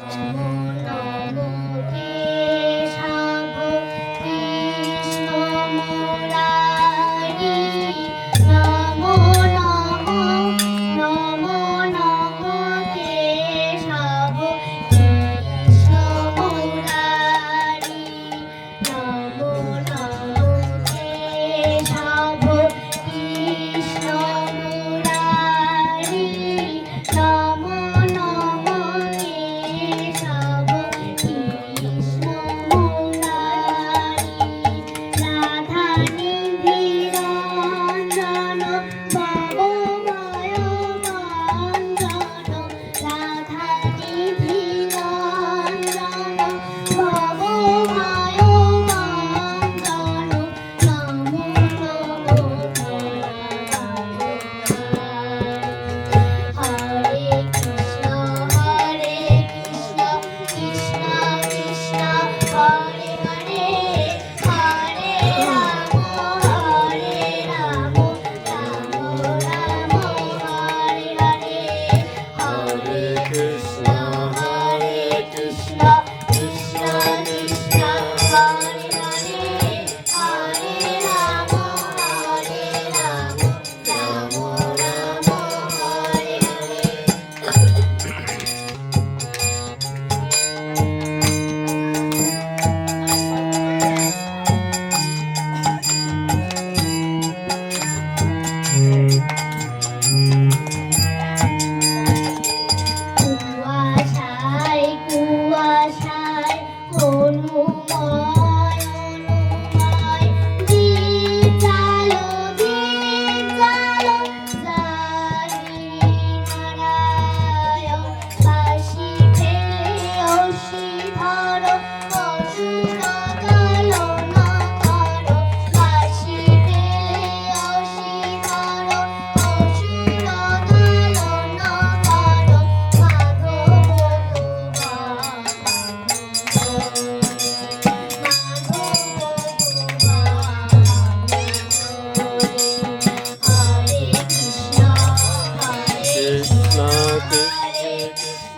নমো নমো কেশব কৃষ্ণ মুরারি নমো নমো নমো নমো কেশব কৃষ্ণ মুরারি নমো নমো কেশব কৃষ্ণ মুরারি নমো নমো কেশব কৃষ্ণ মুরারি রাধা নিধি রঞ্জন ভবভয় ভঞ্জন রাধা নিধি রঞ্জন ভবভয় ভঞ্জন নমো নমো হরে কৃষ্ণ কৃষ্ণ কৃষ্ণ হরে হরে হরে রাম রাম রাম হরে হরে হরে কৃষ্ণ কৃষ্ণ কৃষ্ণ হরে হরে হরে রাম রাম রাম হরে হরে কুয়াশায় কুয়াশায় অনুময় অনুময় দিন চালো জানি নারায়ণ কাশী ফেলে অসি ধরো অসুর দলন করো কাশী ফেলে অসি ধরো অসুর দলন করো হরে কৃষ্ণ কৃষ্ণ হরে কৃষ্ণ